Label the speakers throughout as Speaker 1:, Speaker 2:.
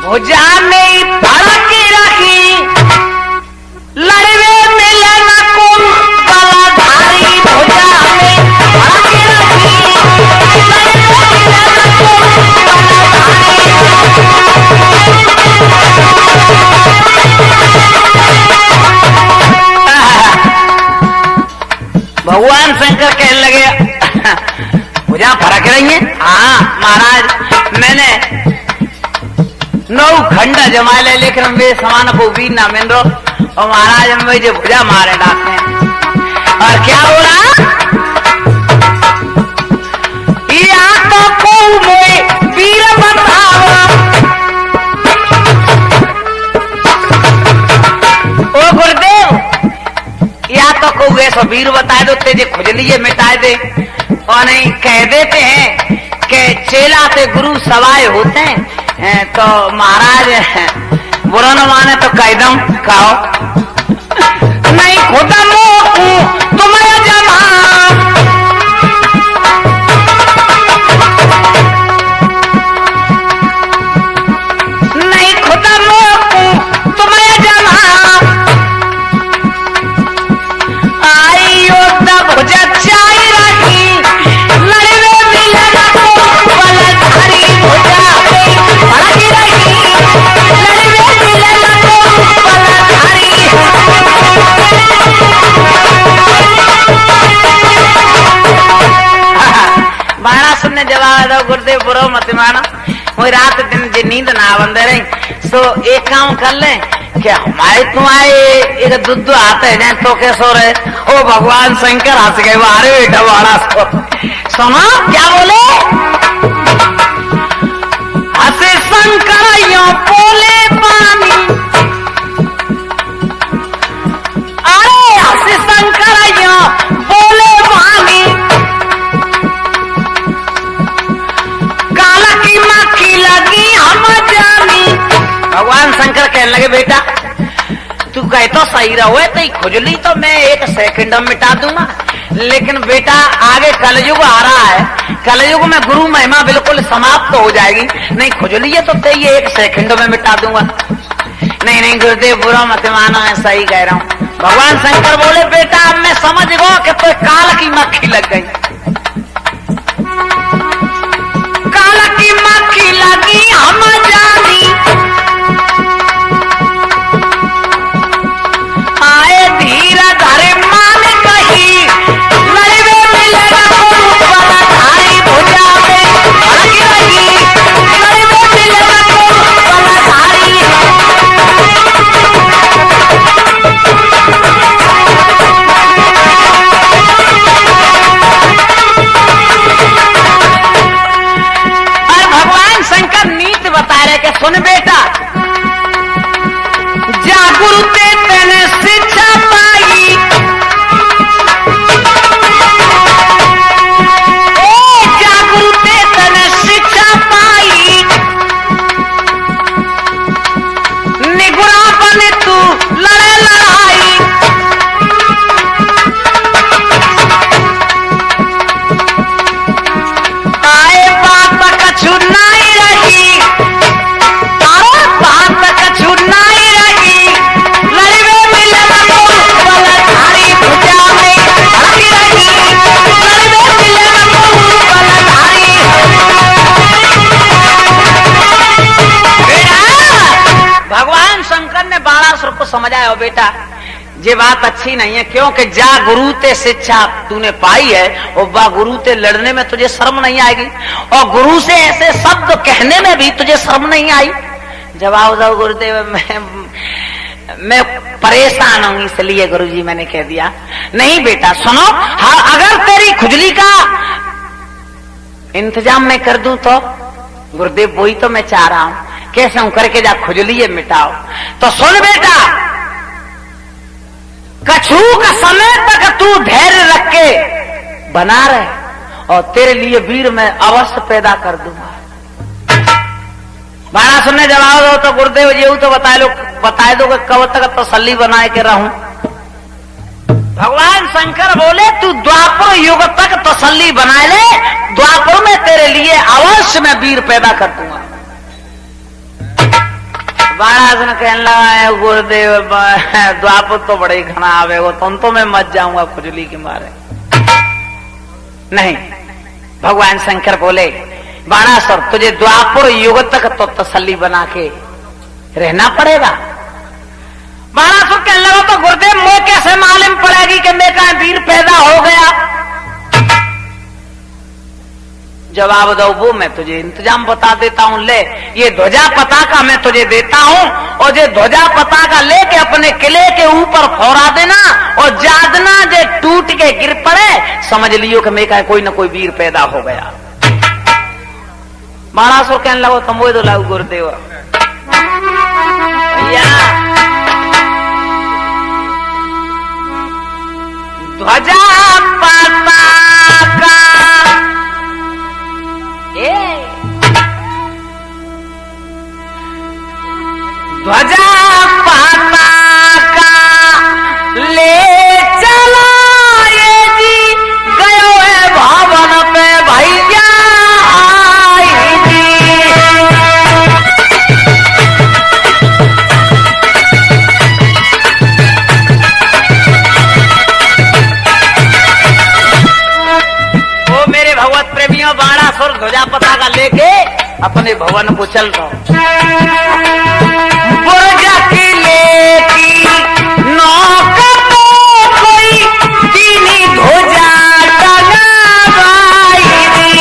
Speaker 1: भुजा में भर के रखी लड़वे मिले न कुल बलाधारी। भुजा में भर के रखी लड़वे मिले न भगवान शंकर कहने लगे भुजा फरक रही है। हाँ महाराज मैंने 9 खंड जमा ले लेकिन वे समान को भी ना मिल रो और महाराज हम मुझे भुजा मारे डालते हैं। और क्या बोला या तो को मोए वीर बताओ। ओ गुरुदेव या तो को ऐसा वीर बताए दो तेजे खुजलिए मिटाए दे और नहीं कह देते हैं कि चेला से गुरु सवाए होते हैं तो महाराज बुरा न माने तो कैदम खाओ नहीं खुदा तुम्हें जमा नहीं खुदा तुम्हें जमा आई तब भुजा चाई रखी लड़वे मिले न बलधारी। भुजा भागी रही लड़वे मिले न बलधारी। बाणा सुनने जवाब दो गुरुदेव बुरो मत मानो वो रात दिन जी नींद ना बंदे रही सो एक काम कर ले क्या हमारे तुम्हारे एक दुद्ध आते हैं तो क्या सो रहे। ओ भगवान शंकर हंस गए मारे बेटा बाड़ा सुनो क्या बोले हंसे शंकर यो बोले पानी। अरे हंसे शंकर यो बोले पानी काला की मक्खी लगी हम जानी। भगवान शंकर कहने लगे बेटा तू कहे तो सही रहो तो खुजली तो मैं 1 सेकंड में मिटा दूंगा लेकिन बेटा आगे कलयुग आ रहा है। कलयुग में गुरु महिमा बिल्कुल समाप्त हो जाएगी। नहीं खुजली है तो ये 1 सेकंड में मिटा दूंगा। नहीं नहीं गुरुदेव बुरा मत मानो मैं सही कह रहा हूँ। भगवान शंकर बोले बेटा अब मैं समझ गया कि तो काल की मक्खी लग गई। काल की मक्खी लगी हम जानी आए धीरे धरे मान कही लड़वे मिले न बलधारी। भुजा में भागी रही लड़वे मिले न बलधारी। और भगवान शंकर नीति बता रहे कि सुन बेटा जागुरु तेने शिक्षा पाई ओ जागुरु तेने शिक्षा पाई निगुरा बने तू लड़े लड़ाई। आए बात कछु नहीं रही बात कछु नहीं रही लड़वे मिले न बलधारी। भुजा में भागी रही लड़वे मिले न बलधारी। भगवान शंकर ने बाणासुर को समझाया हो बेटा ये बात अच्छी नहीं है क्योंकि जा गुरु ते शिक्षा तूने पाई है और बा गुरु ते लड़ने में तुझे शर्म नहीं आएगी और गुरु से ऐसे शब्द कहने में भी तुझे शर्म नहीं आई। जवाब दो गुरुदेव मैं परेशान हूं इसलिए गुरुजी मैंने कह दिया। नहीं बेटा सुनो हाँ अगर तेरी खुजली का इंतजाम मैं कर दूं तो गुरुदेव वही तो मैं चाह रहा हूं कैसे हूं करके जा खुजली मिटाओ। तो सुन बेटा कछु का समय तक तू धैर्य रख के बना रहे और तेरे लिए वीर मैं अवश्य पैदा कर दूंगा। बाणा सुनने जवाब दो तो गुरुदेव जी तो बताए दो कि कब तक तसल्ली बनाए के रहूं। भगवान शंकर बोले तू द्वापर युग तक तसल्ली बनाए ले द्वापर में तेरे लिए अवश्य मैं वीर पैदा कर दूंगा। बाड़ा कहने लगा गुरुदेव द्वापर तो बड़े ही घना आवे वो तुम तो मैं मत जाऊंगा खुजली के मारे। नहीं, भगवान शंकर बोले बाणासुर तुझे द्वापर युग तक तो तसल्ली बना के रहना पड़ेगा। बाणासुर कहने लगा तो गुरुदेव मुझे कैसे मालूम पड़ेगी कि मेरा वीर पैदा हो गया? जवाब दो वो मैं तुझे इंतजाम बता देता हूं। ले ये ध्वजा पताका मैं तुझे देता हूं और ये ध्वजा पताका लेके अपने किले के ऊपर फौरा देना और जादना जे टूट के गिर पड़े समझ लियो कि मेरा कोई ना कोई वीर पैदा हो गया। बाणासुर कहने लगो तुम वो दो लागू गुरुदेव भैया ध्वजा पताका ध्वजा पताका ले चला ये जी गयो है भवन पे भैया आई जी। ओ मेरे भगवत प्रेमियों बाणासुर ध्वजा पताका लेके अपने भवन को चल रहा हूं। बुर्जा किले की नौक तो कोई दीनी ध्वजा टंगाई दी।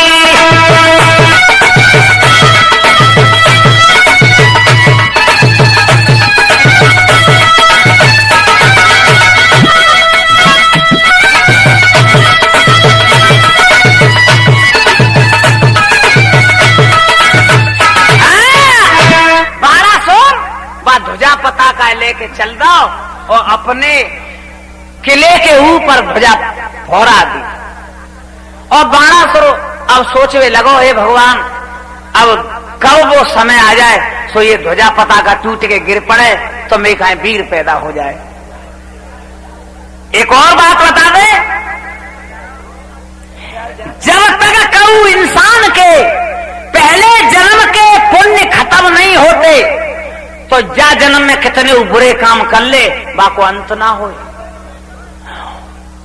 Speaker 1: ध्वजा पताका लेके चल दो और अपने किले के ऊपर ध्वजा फौरा दी। और बाणासुर अब सोचने लगो हे भगवान अब कब वो समय आ जाए सो ये ध्वजा पताका टूट के गिर पड़े तो मेरे कहीं वीर पैदा हो जाए। एक और बात बता दे, जब तक कऊ इंसान के पहले जन्म के पुण्य खत्म नहीं होते तो जा जन्म में कितने बुरे काम कर ले बाको अंत ना हो।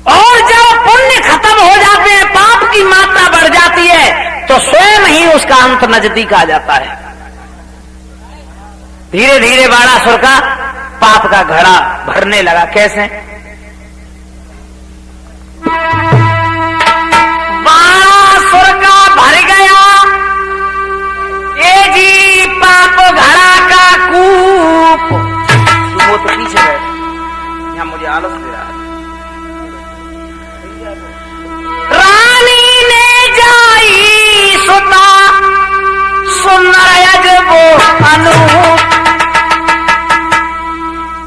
Speaker 1: और जब पुण्य खत्म हो जाते हैं पाप की मात्रा बढ़ जाती है तो स्वयं ही उसका अंत नजदीक आ जाता है। धीरे धीरे बाणासुर का पाप का घड़ा भरने लगा। कैसे? बाणासुर का भर गया ये जी पाप घड़ा का कूप। वो तो पीछे है, यहाँ मुझे आलस दे रहा है। रानी ने जाई सुना सुंदर अजबो अनूप।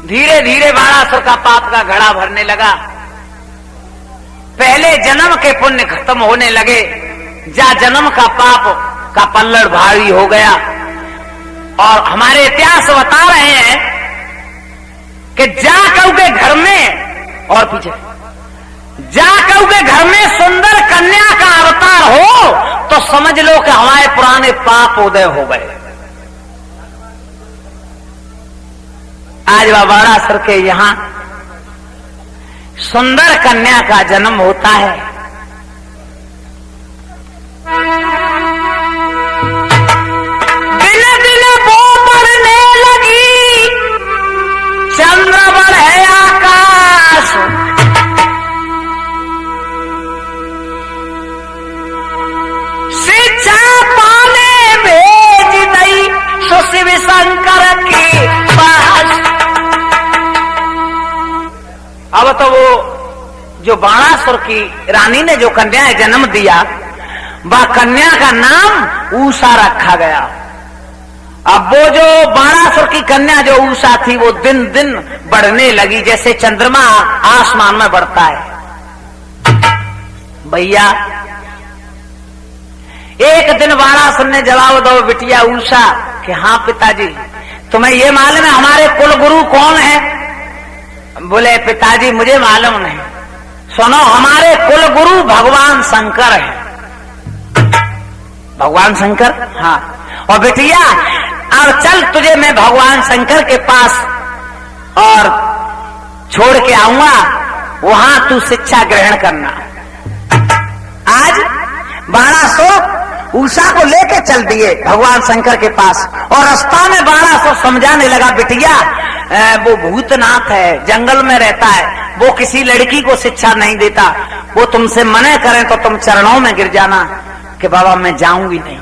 Speaker 1: धीरे धीरे बाणासुर का पाप का घड़ा भरने लगा। पहले जन्म के पुण्य खत्म होने लगे, जा जन्म का पाप का पल्लड़ भारी हो गया। और हमारे इतिहास बता रहे हैं कि जा कऊ के घर में और पीछे जा कऊ के घर में सुंदर कन्या का अवतार हो तो समझ लो कि हमारे पुराने पाप उदय हो गए। आज बाणासुर के यहां सुंदर कन्या का जन्म होता है। दिन दिन वो बढ़ने लगी, चंद्र बढ़े आकाश। शिक्षा पाने भेज दई सो शिव शंकर के पास। अब तो वो जो बाणासुर की रानी ने जो कन्या जन्म दिया वह कन्या का नाम उषा रखा गया। अब वो जो बाणासुर की कन्या जो उषा थी वो दिन दिन बढ़ने लगी जैसे चंद्रमा आसमान में बढ़ता है। भैया एक दिन बाणासुर ने जवाब दो बिटिया उषा कि हाँ पिताजी तुम्हें ये मालूम है हमारे कुल गुरु कौन है? बोले पिताजी मुझे मालूम नहीं। सुनो हमारे कुल गुरु भगवान शंकर है। भगवान शंकर? हाँ। और बिटिया अब चल तुझे मैं भगवान शंकर के पास और छोड़ के आऊंगा, वहां तू शिक्षा ग्रहण करना। आज 1200 उषा को लेके चल दिए भगवान शंकर के पास, और रास्ता में 1200 समझाने लगा, बिटिया वो भूतनाथ है, जंगल में रहता है, वो किसी लड़की को शिक्षा नहीं देता, वो तुमसे मना करें तो तुम चरणों में गिर जाना कि बाबा मैं जाऊंगी नहीं।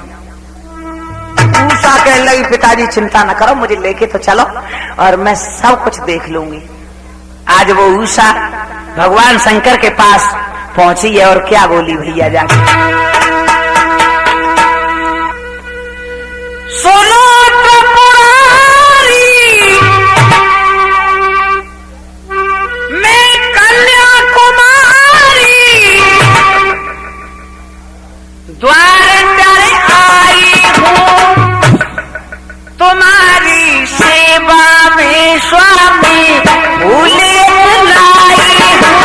Speaker 1: उषा कहने लगी, पिताजी चिंता न करो, मुझे लेके तो चलो और मैं सब कुछ देख लूंगी। आज वो उषा भगवान शंकर के पास पहुंची है और क्या बोली भैया जाके, सुनो त्रिपुरारी, मैं कन्याकुमारी द्वार पर आई हूँ, तुम्हारी सेवा में स्वामी भूले लाई हूँ,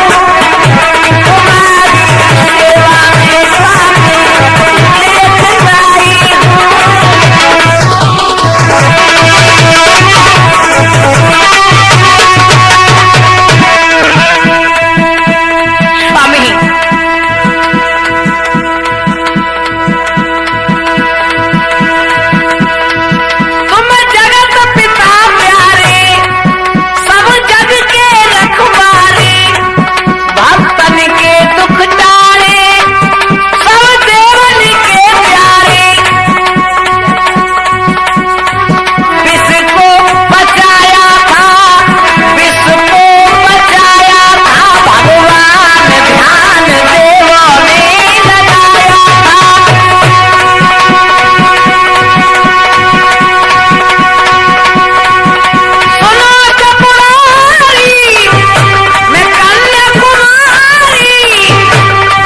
Speaker 1: तुम्हारी सेवा में स्वामी भूले लाई हूँ। स्वामी तुम जगत पिता प्यारे, सब जग के रखवारे, भक्तन के दुख टारे, सब देवन के प्यारे, विश्व को बचाया था, विश्व को बचाया था, भगवान ध्यान देवों ने लगाया था। सुनो त्रिपुरारी, मैं कन्याकुमारी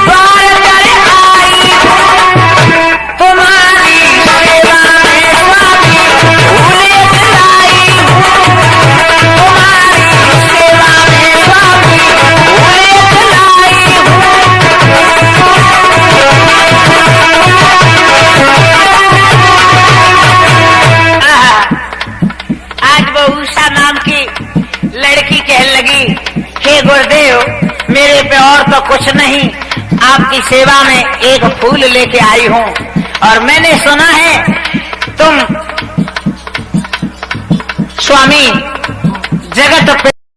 Speaker 1: द्वार पर आई हूँ, तुम्हारी सेवा में स्वामी भूले लाई हूँ, तुम्हारी सेवा में स्वामी भूले लाई हूँ। आज वो उषा नाम की लड़की कहने लगी, हे गुरुदेव मेरे पे और तो कुछ नहीं, आपकी सेवा में एक फूल लेके आई हूँ, और मैंने सुना है तुम स्वामी जगत